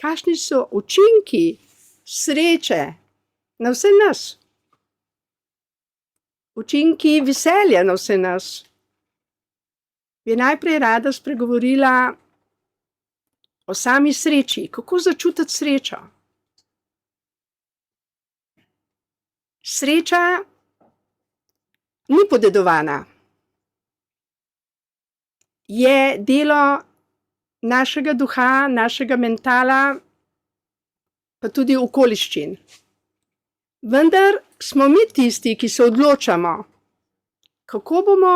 kakšni so učinki sreče na vse nas. Učinki veselja na vse nas. Bi najprej rada spregovorila o sami sreči. Kako začutiti srečo? Sreča ni podedovana. Je delo našega duha, našega mentala, pa tudi okoliščin. Vendar smo mi tisti, ki se odločamo, kako bomo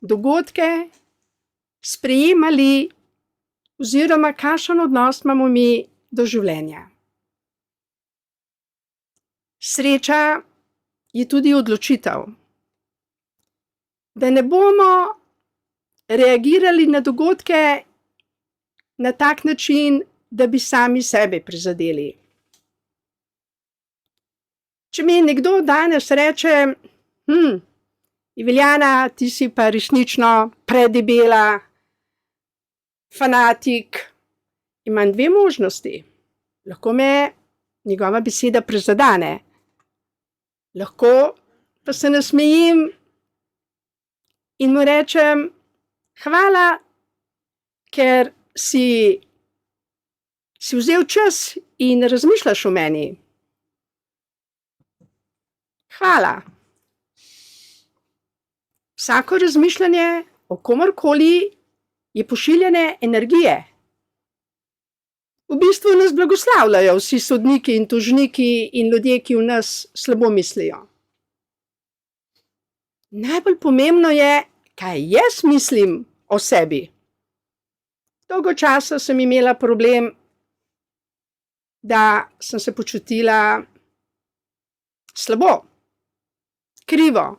dogodke sprejemali oziroma kakšen odnos imamo mi do življenja. Sreča je tudi odločitev, da ne bomo reagirali na dogodke na tak način, da bi sami sebe prizadeli. Če mi nekdo danes reče, Iveljana, ti si pa resnično predebela, fanatik, imam dve možnosti. Lahko me njegova beseda prizadene. Lahko pa se nasmejim in mu rečem, hvala, ker si vzel čas in razmišljaš o meni. Hvala. Vsako razmišljanje o komorkoli je pošiljanje energije. V bistvu nas blagoslavljajo vsi sodniki in tožniki in ljudje, ki v nas slabo mislijo. Najbolj pomembno je, kaj jaz mislim o sebi. Dolgo časa sem imela problem, da sem se počutila slabo, krivo.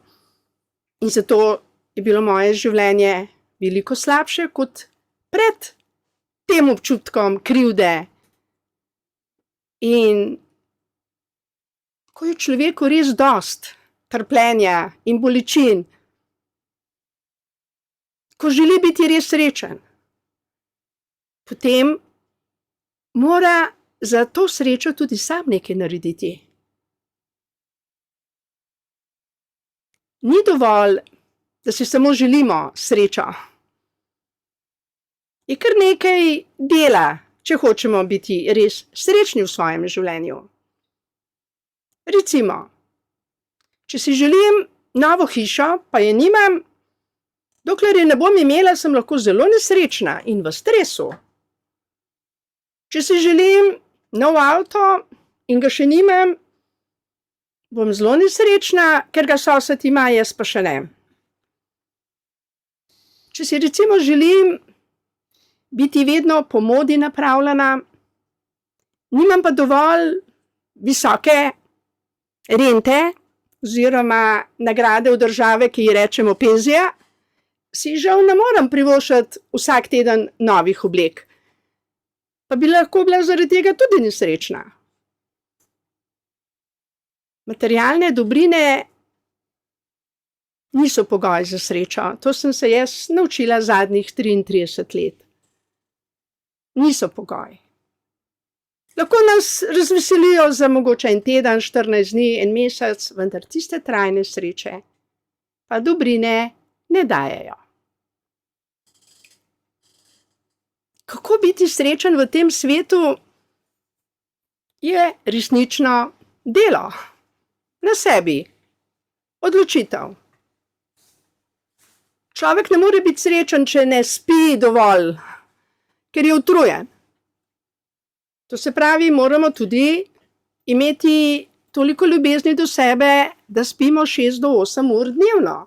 In zato je bilo moje življenje veliko slabše kot pred tem občutkom krivde. In ko je človeku res dost trpljenja in bolečin, ko želi biti res srečen, potem mora za to srečo tudi sam nekaj narediti. Ni dovolj, da si samo želimo srečo. Je kar nekaj dela, če hočemo biti res srečni v svojem življenju. Recimo, če si želim novo hišo, pa je nimam, dokler je ne bom imela, sem lahko zelo nesrečna in v stresu. Če si želim nov avto in ga še nimam, bom zelo nesrečna, ker ga sosed ima, jaz pa še ne. Če si recimo želim biti vedno po modi napravljena, nimam pa dovolj visoke rente oziroma nagrade od države, ki ji rečemo penzija, si žal ne morem privoščiti vsak teden novih oblek. Pa bi lahko bila zaradi tega tudi nesrečna. Materialne dobrine niso pogoj za srečo. To sem se jaz naučila zadnjih 33 let. Niso pogoj. Lahko nas razveselijo za mogoče en teden, 14 dni, en mesec, vendar tiste trajne sreče pa dobrine ne dajejo. Kako biti srečen v tem svetu, je resnično delo na sebi, odločitev. Človek ne more biti srečen, če ne spi dovolj, ker je utrujen. To se pravi, moramo tudi imeti toliko ljubezni do sebe, da spimo 6 do 8 ur dnevno.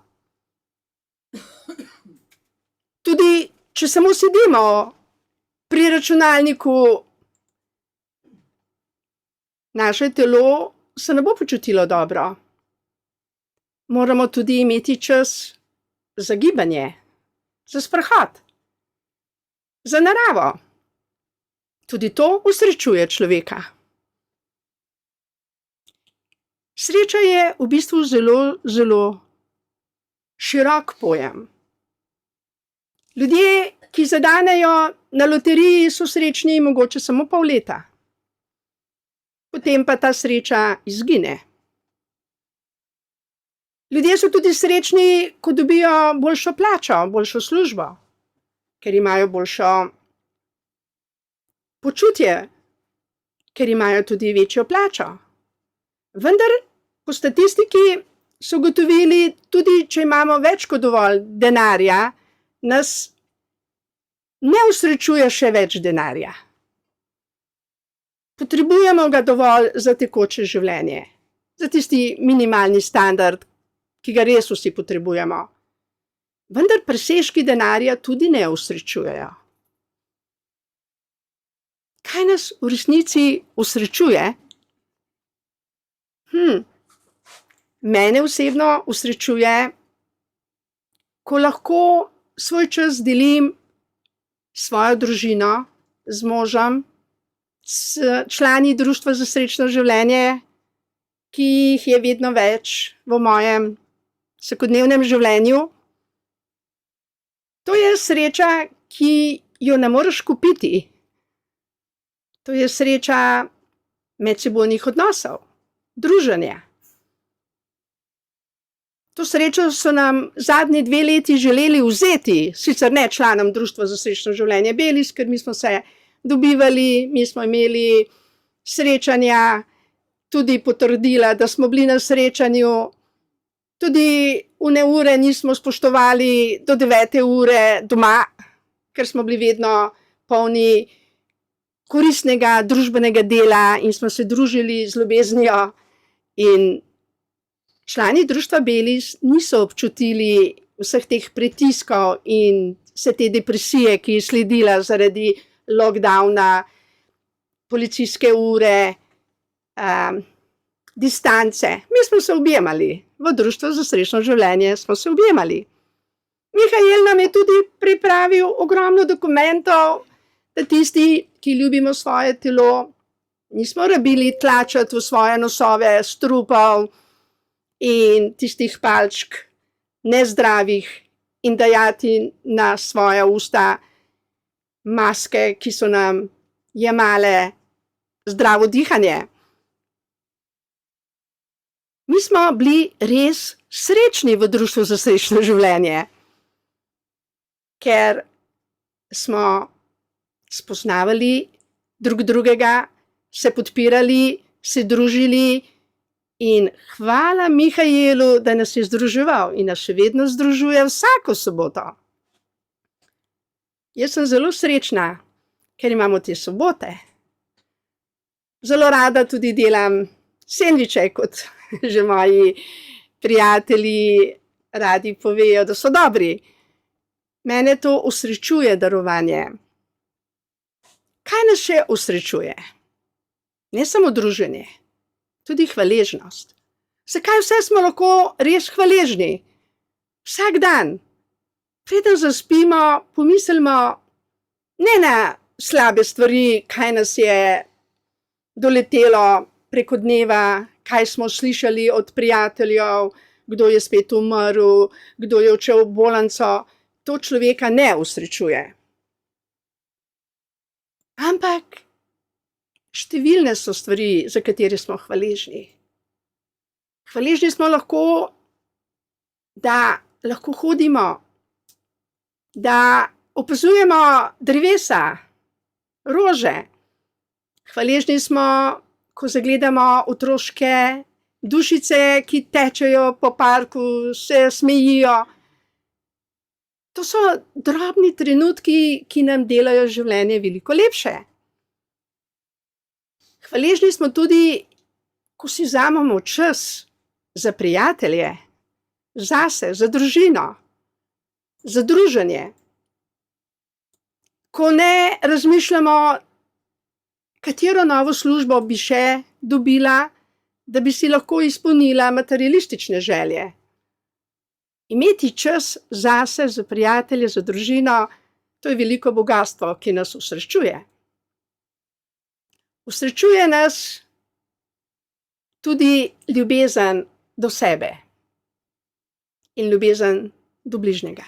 Tudi, če samo sedimo pri računalniku, naše telo se ne bo počutilo dobro. Moramo tudi imeti čas za gibanje, za sprehod, za naravo. Tudi to osrečuje človeka. Sreča je v bistvu zelo, zelo širok pojem. Ljudje, ki zadanejo na loteriji, so srečni mogoče samo pol leta. potem pa ta sreča izgine. Ljudje so tudi srečni, ko dobijo boljšo plačo, boljšo službo, ker imajo boljšo počutje, ker imajo tudi večjo plačo. Vendar po statistiki so ugotovili, tudi če imamo več kot dovolj denarja, nas ne osrečuje še več denarja. Potrebujemo ga dovolj za tekoče življenje, za tisti minimalni standard, ki ga res vsi potrebujemo. Vendar presežki denarja tudi ne osrečujejo. Kaj nas v resnici osrečuje? Mene osebno osrečuje, ko lahko svoj čas delim s svojo družino, z možem, s člani Društva za srečno življenje, ki jih je vedno več v mojem vsakodnevnem življenju. To je sreča, ki jo ne moreš kupiti. To je sreča medsebojnih odnosov, druženja. To srečo so nam zadnji 2 leti želeli vzeti, sicer ne članom Društva za srečno življenje Belis, ker mi smo se dobivali, mi smo imeli srečanja, tudi potrdila, da smo bili na srečanju, tudi one ure nismo spoštovali do 9. ure doma, ker smo bili vedno polni koristnega družbenega dela in smo se družili z ljubeznijo. In člani Društva Belis niso občutili vseh teh pritiskov in vse te depresije, ki je sledila zaradi lockdowna, policijske ure, distance. Mi smo se objemali. V Društvu za srečno življenje smo se objemali. Mihael nam je tudi pripravil ogromno dokumentov, da tisti, ki ljubimo svoje telo, nismo rabili tlačati v svoje nosove strupov in tistih palčk nezdravih in dajati na svoja usta maske, ki so nam jemale zdravo dihanje. Mi smo bili res srečni v Društvu za srečno življenje, ker smo spoznavali drug drugega, se podpirali, se družili in hvala Mihaelu, da nas je združeval in nas še vedno združuje vsako soboto. Jaz sem zelo srečna, ker imamo te sobote. Zelo rada tudi delam sendviče, kot že moji prijatelji radi povejo, da so dobri. Mene to osrečuje darovanje. Kaj nas še osrečuje? Ne samo druženje, tudi hvaležnost. Zakaj vse smo lahko res hvaležni? Vsak dan, preden zaspimo, pomislimo ne na slabe stvari, kaj nas je doletelo preko dneva, kaj smo slišali od prijateljev, kdo je spet umrl, kdo je odšel v bolnico. To človeka ne osrečuje. Ampak številne so stvari, za katere smo hvaležni. Hvaležni smo lahko, da lahko hodimo, da opazujemo drevesa, rože. Hvaležni smo, ko zagledamo otroške dušice, ki tečejo po parku, se smejijo. To so drobni trenutki, ki nam delajo življenje veliko lepše. Hvaležni smo tudi, ko si vzamemo čas za prijatelje, zase, za družino, za druženje. Ko ne razmišljamo, katero novo službo bi še dobila, da bi si lahko izpolnila materialistične želje. Imeti čas zase, za prijatelje, za družino, to je veliko bogastvo, ki nas osrečuje. Osrečuje nas tudi ljubezen do sebe in ljubezen do bližnjega.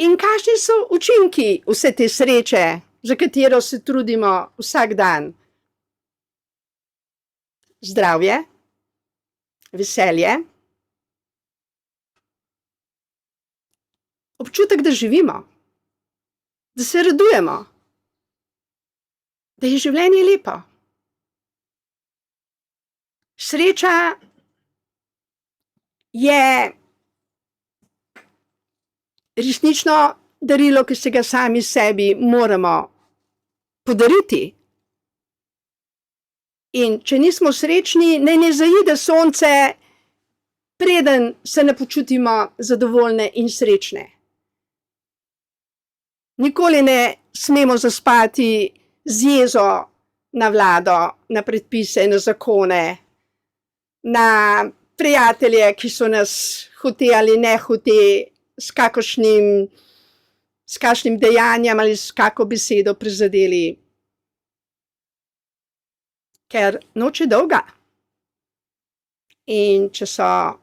In kakšni so učinki vse te sreče, za katero se trudimo vsak dan? zdravje, veselje, občutek, da živimo, da se radujemo, da je življenje lepo. Sreča je resnično darilo, ki se ga sami sebi moramo podariti. In če nismo srečni, naj ne zaide sonce, preden se ne počutimo zadovoljne in srečne. Nikoli ne smemo zaspati z jezo na vlado, na predpise, na zakone, na prijatelje, ki so nas hote ali ne hote s kakšnim dejanjem ali s kako besedo prizadeli. Ker noč je dolga. In če so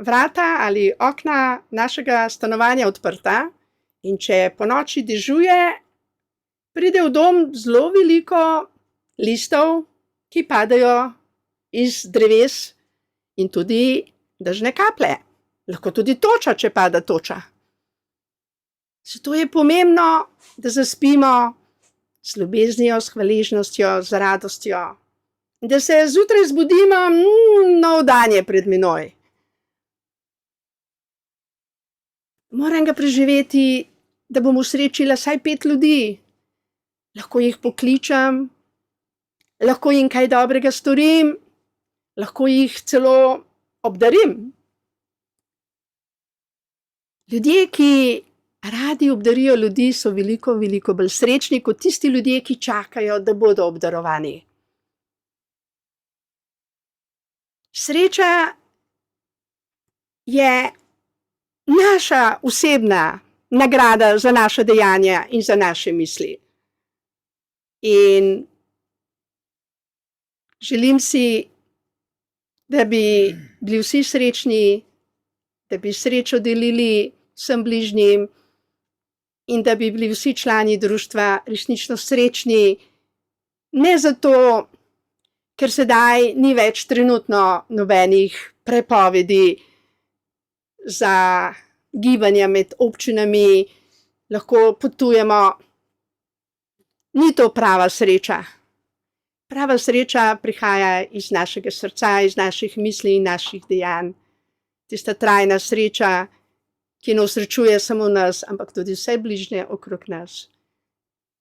vrata ali okna našega stanovanja odprta in če ponoči dežuje, pride v dom zelo veliko listov, ki padajo iz dreves in tudi dežne kaplje. Lahko tudi toča, če pada toča. Zato je pomembno, da zaspimo z ljubeznijo, s hvaležnostjo, z radostjo. Da se zjutraj zbudimo, nov dan je pred menoj. Moram ga preživeti, da bom usrečila vsaj 5 ljudi. Lahko jih pokličem, lahko jim kaj dobrega storim, lahko jih celo obdarim. Ljudje, ki radi obdarijo ljudi, so veliko, veliko bolj srečni kot tisti ljudje, ki čakajo, da bodo obdarovani. Sreča je naša osebna nagrada za naša dejanja in za naše misli. In želim si, da bi bili vsi srečni, da bi srečo delili vsem bližnjim in da bi bili vsi člani društva resnično srečni, ne zato, ker sedaj ni več trenutno nobenih prepovedi za gibanja med občinami, lahko potujemo. Ni to prava sreča. Prava sreča prihaja iz našega srca, iz naših misli in naših dejanj. Tista trajna sreča, ki ne osrečuje samo nas, ampak tudi vse bližnje okrog nas.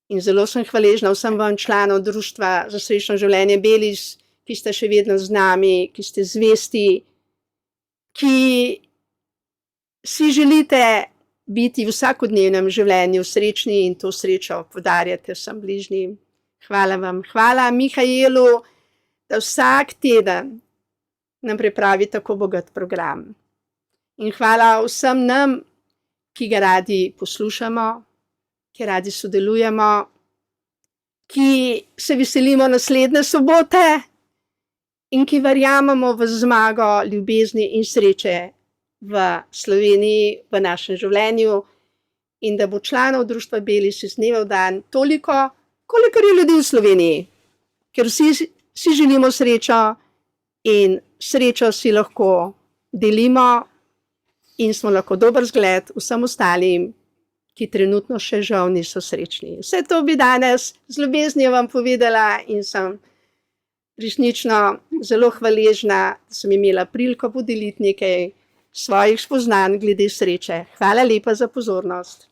In zelo sem hvaležna vsem vam članom društva za srečno življenje Belis, ki ste še vedno z nami, ki ste zvesti, ki si želite biti v vsakodnevnem življenju srečni in to srečo podarjate vsem bližnjim. Hvala vam. Hvala Mihaelu, da vsak teden nam pripravi tako bogat program. In hvala vsem nam, ki ga radi poslušamo, ki radi sodelujemo, ki se veselimo naslednje sobote in ki verjamemo v zmago ljubezni in sreče v Sloveniji, v našem življenju in da bo članov društva Belis iz dneva v dan toliko, kolikor je ljudi v Sloveniji. Ker vsi si želimo srečo in srečo si lahko delimo in smo lahko dober zgled vsem ostalim, ki trenutno še žal niso srečni. Vse to bi danes z ljubeznijo vam povedala in sem resnično zelo hvaležna, da sem imela priliko podeliti nekaj svojih spoznanj glede sreče. Hvala lepa za pozornost.